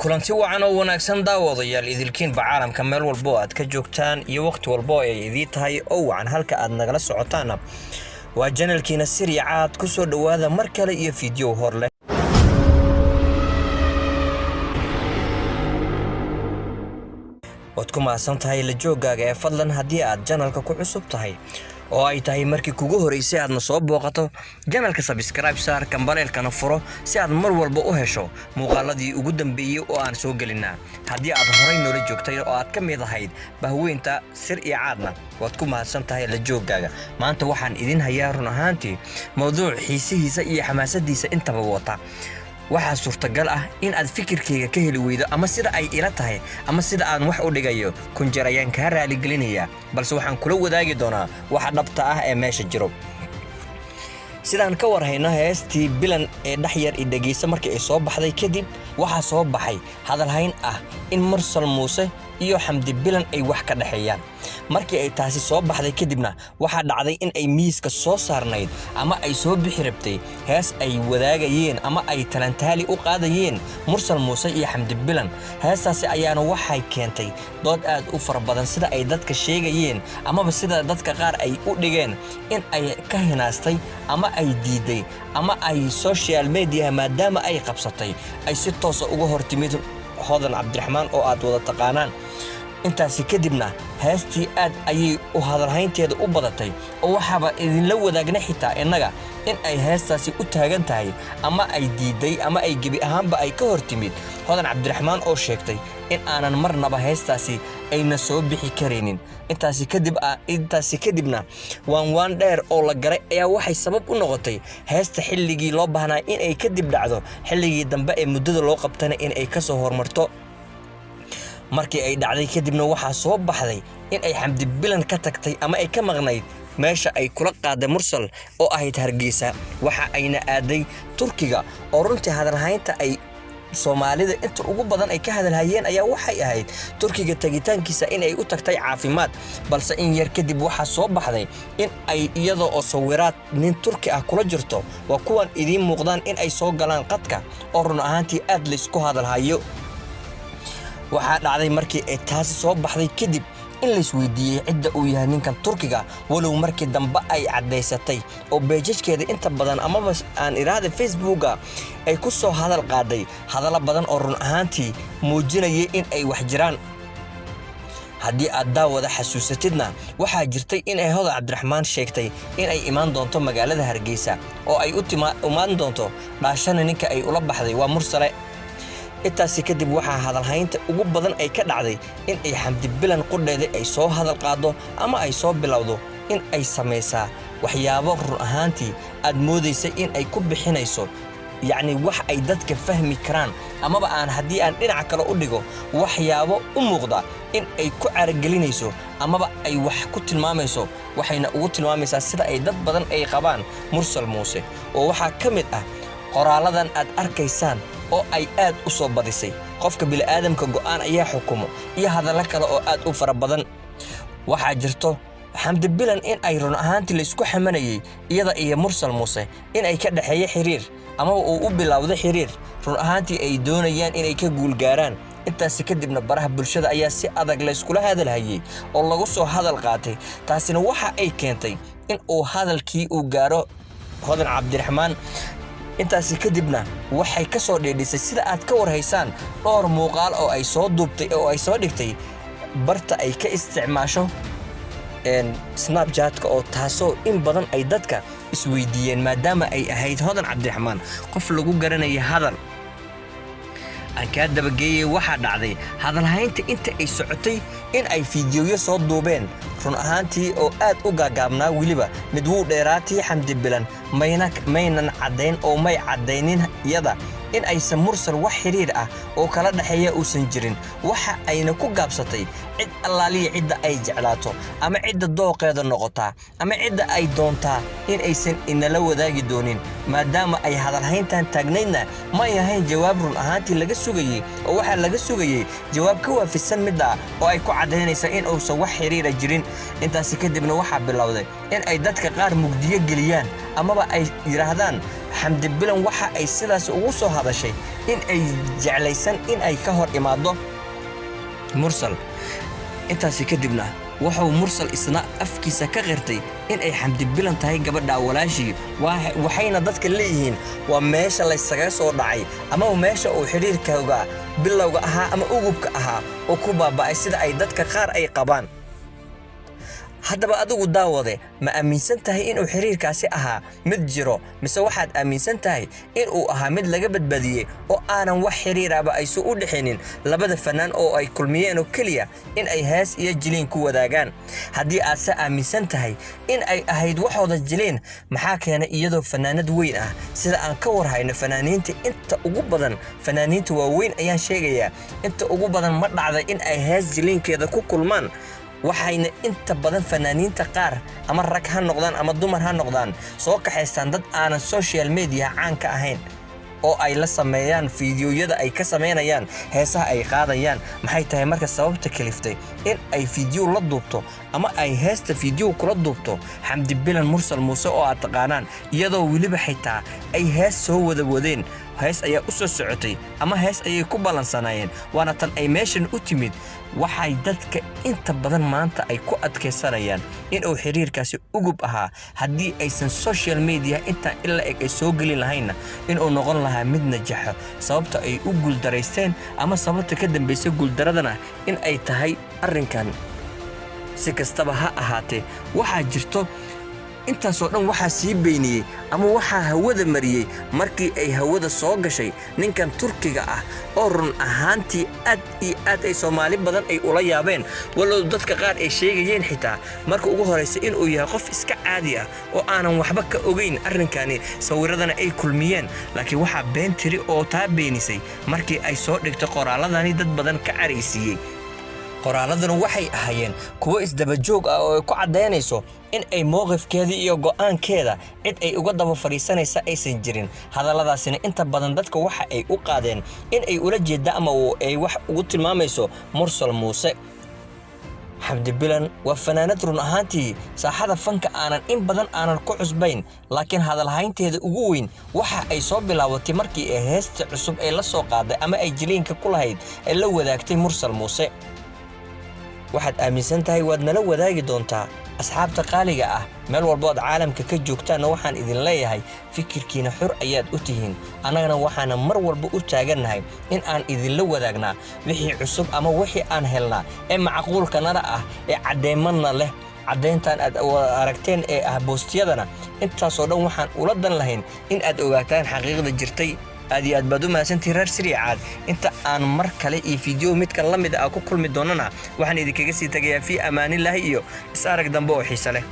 kulanti wacan oo wanaagsan daawadayaal idilkiinba caalamka meel walbo aad ka joogtaan iyo waqti walbo ay idii tahay oo wacan halka aad nagala socotaan waa channelkiina Siriya Caad ku soo dhawaada mar kale iyo video hor leh waad ku maasan tahay la joogaaga ee fadlan haddii aad channelka ku cusub tahay oo ay tahay markii kugu horeysay aadna soo booqato channelka subscribe saar kambalelkana furo si aad mar walba u hesho muuqaaladii ugu dambeeyay oo aan soo gelinaa haddii aad horay noola joogtay oo aad ka mid ahayd bahweynta Siriya Caadna waad ku maasan tahay la joogaaga maanta waxaan idin hayaa run ahaantii mowduuc xiisihiisa iyo xamaasadiisa intaba wata waxa suurtagal ah in aad fikirkeyga ka heli weydo ama sida ay ila tahay ama sida aan wax u dhigayo kunjarayaan ka raali gelinaya balse waxaan kula wadaagi doonaa waxa dhabta ah ee meesha jiro sidaan ka warhayno heestii bilan ee dhaxyar idageysa markii ay soo baxday kadib waxa soo baxay hadal hayn ah in Mursal Muuse iyo Xamdi Bilan ay wax ka dhaxeeyaan markii ay taasi soo baxday kadibna waxa dhacday in ay miiska soo saarnayd ama ay soo bixi rabtay hees ay wadaagayeen ama ay talantaali u qaadayeen Mursal Muuse iyo Xamdi Bilan heestaasi ayaana waxay keentay dood aad u far badan sida ay dadka sheegayeen ama sida dadka qaar ay u dhigeen in ay ka hinaastay ama ay diiday ama ay social media maadaama ay qabsatay ay si toos ah uga hortimid Hodan Cabdiraxmaan oo aad wada taqaanaan intaasi kadibna heestii aad ayay u hadalhaynteeda u badatay oo waxaba idin la wadaagna xitaa inaga in ay heestaasi u taagan tahay ama ay diiday ama ay gebi ahaanba ay ka hortimid Hodan Cabdiraxmaan oo sheegtay in aanan marnaba heestaasi ayna soo bixi kareenin intaasi kadibna waan dheer oo la garay ayaa waxay sabab u noqotay heesta xilligii loo baahnaa in ay kadib dhacdo xilligii dambe ee muddada loo qabtana in ay ka soo hormarto markii ay dhacday kadibna waxa soo baxday in ay Xamdi Bilan ka tagtay ama ay ka maqnayd meesha ay kula qaaday Mursal oo ahayd Hargeysa waxa ayna aaday Turkiga oo runtii hadalhaynta ay Soomaalida inta ugu badan ay ka hadalhayeen ayaa waxay ahayd Turkiga tagitaankiisa in ay u tagtay caafimaad balse in yar kadib waxa soo baxday in ay iyadoo oo sawiraad nin Turki ah kula jirto waa kuwan idin muuqdaan in ay soo galaan qadka oo run ahaantii aad la isku hadalhayo waxa dhacday markii ay taasi soo baxday kadib in la isweydiiyay cidda uu yahay ninkan Turkiga walow markii dambe ay cadeysatay oo page-keeda inta badan ama aan iraada Facebook ay ku soo hadal qaaday hadallo badan oo run ahaantii muujinayay in ay wax jiraan haddii aad daawada xasuusatidna waxa jirtay in ay Hodan Cabdiraxmaan sheegtay in ay imaan doonto magaalada Hargeysa oo ay u imaan doonto dhaashana ninka ay ula baxday waa Mursale intaasi kadib waxa hadalhaynta ugu badan ay ka dhacday in ay Xamdi Bilan qudheeda ay soo hadal qaado ama ay soo bilowdo in ay sameeysaa waxyaabo run ahaantii aad moodaysay in ay ku bixinayso yacni wax ay dadka fahmi karaan amaba aan haddii aan dhinac kale u dhigo waxyaabo u muuqda in ay ku caragelinayso amaba ay wax ku tilmaamayso waxayna ugu tilmaamaysaa sida ay dad badan ay qabaan Mursal Muuse oo waxa ka mid ah qoraaladan aad arkaysaan oo ay aad u soo badisay qofka bil aadamka go'aan ayaa xukumo iyo hadallo kale oo aad u fara badan waxa jirto Xamdi Bilan in ay run ahaantii la isku xamanayay iyada iyo Mursal Muuse in ay ka dhaxeeyay xiriir ama uu u bilowday xiriir run ahaantii ay doonayaan in ay ka guul gaaraan intaasi kadibna baraha bulshada ayaa si adag la iskula hadalhayay oo lagu soo hadal qaatay taasina waxa ay keentay in uu hadalkii uu gaaro Hodan Cabdiraxmaan intaasi kadibna waxay ka soo dheedhisay sida aad ka warhaysaan dhowr muuqaal oo ay soo duubtay oo ay soo dhigtay barta ay ka isticmaasho Snapchat oo taasoo in badan ay dadka isweydiiyeen maadaama ay ahayd Hodan Cabdiraxmaan qof lagu garanay hadal aan ka dabageeyay waxa dhacday hadalhaynta inta ay socotay in ay fiidiyoyo soo duubeen run ahaantii oo aad u gaagaabnaa waliba mid wuu dheeraatay Xamdi Bilan maynan cadeyn oo may cadeynin iyada in aysan mursal wax xiriir ah oo kala dhaxeeya uusan jirin waxa ayna ku gaabsatay cid allaaliya cidda ay jeclaato ama cidda dooqeeda noqota ama cidda ay doontaa in aysan inala wadaagi doonin maadaama ay hadalhayntan taagnaydna ma yahayn jawaab run ahaantii laga sugayay oo waxa laga sugayay jawaab ka waafisan midda oo ay ku cadeynaysa in uusan wax xiriir jirin intaas kadibna waxa bilowday in ay dadka qaar mugdiyo geliyaan amaba ay yiraahdaan Xamdi Bilan waxa ay sidaas ugu soo hadashay in ay jeclaysan in ay ka hor imaado mursal intaas kadibna wuxuu mursal isna afkiisa ka qirtay in ay Xamdi Bilan tahay gabadha walaashii waxayna dadka leeyihiin waa meesha la isaga soo dhacay ama meesha uu xiriirkooda bilowga ahaa ama ugubka ahaa oo ku baaba'ay sida ay dadka qaar ay qabaan haddaba adigu daawade ma aaminsan tahay in uu xiriirkaasi ahaa mid jiro mise waxaad aaminsan tahay in uu ahaa mid laga badbaadiyay oo aanan wax xiriiraba ay soo u dhaxeenin labada fanaan oo ay kulmiyeen oo kaliya in ay hees iyo jiliin ku wadaagaan haddii aad sa aaminsan tahay in ay ahayd waxooda jiliin maxaa keenay iyadoo fanaanad weyn ah sida aan ka warhayno fanaaniinta inta ugu badan fanaaniinta waaweyn ayaan sheegayaa inta ugu badan ma dhacday in ay hees jiliinkeeda ku kulmaan waxayna inta badan fanaaniinta qaar ama rag ha noqdaan ama dumar ha noqdaan soo kaxaystaan dad aanan social media caan ka ahayn oo ay la sameeyaan fiidiyoyada ay ka sameynayaan heesaha ay qaadayaan maxay tahay marka sababta kaliftay in ay fiidiyo la duubto ama ay heesta fiidiyo kula duubto Xamdi Bilan Mursal Muuse oo aad taqaanaan iyadoo waliba xitaa ay hees soo wada wadeen hees ayaa u soo socotay ama hees ayay ku balansanayeen waana tan ay meeshan u timid waxay dadka inta badan maanta ay ku adkeysanayaan in uu xiriirkaasi ugub ahaa haddii aysan social media inta ila ay soo gelin lahayna in uu noqon lahaa mid najaxo sababta ay u guuldareysteen ama sababta ka dambeysay guuldaradana in ay tahay arrinkan si kastaba ha ahaatee waxaa jirto intaasoo dhan waxaa sii beyniyay ama waxaa hawada mariyay markii ay hawada soo gashay ninkan Turkiga ah oo run ahaantii aad ay Soomaali badan ay ula yaabeen walow dadka qaar ay sheegayeen xitaa marka ugu horeysa in uu yahay qof iska caadi ah oo aanan waxba ka ogeyn arrinkani sawiradana ay kulmiyeen laakiin waxa been tiri oo taa beenisay markii ay soo dhigtay qoraaladani dad badan ka careysiiyay qoraaladuna waxay ahaayeen kuwo isdaba joog ah oo ku cadeynayso in ay mowqifkeedii iyo go'aankeeda cid ay uga daba fariisanaysa aysan jirin hadalladaasina inta badan dadka waxa ay u qaadeen in ay ula jeeda ama ay wax ugu tilmaamayso Mursal Muuse Xamdi Bilan waa fanaanad run ahaantii saaxada fanka aanan in badan aanan ku cusbayn laakiin hadalhaynteeda ugu weyn waxa ay soo bilaawatay markii ay heesta cusub ay la soo qaaday ama ay jiliinka ku lahayd ay la wadaagtay Mursal Muuse waxaad aaminsan tahay waad nala wadaagi doontaa asxaabta qaaliga ah meel walba oo caalamka ka joogtaan waxaan idin leeyahay fikirkiina xur ayaad u tihiin anagana waxaan mar walba u taaganahay in aan idin la wadaagnaa wixii cusub ama wixii aan helnaa ee macquulka nara ah ee cadeemadna leh cadeyntan aad aragteen ee ah boostiyadana intaas oo dhan waxaan ula dan lahayn in aad ogaataan xaqiiqada jirtay aad iyo aad baad u mahadsantihiin reer Siriicaad inta aan mar kale iyo fiidiyoo midkan la mid ah ku kulmi doonana waxaan idinkaga sii tagayaa fi amaanilaahi iyo is arag dambe oo xiiso leh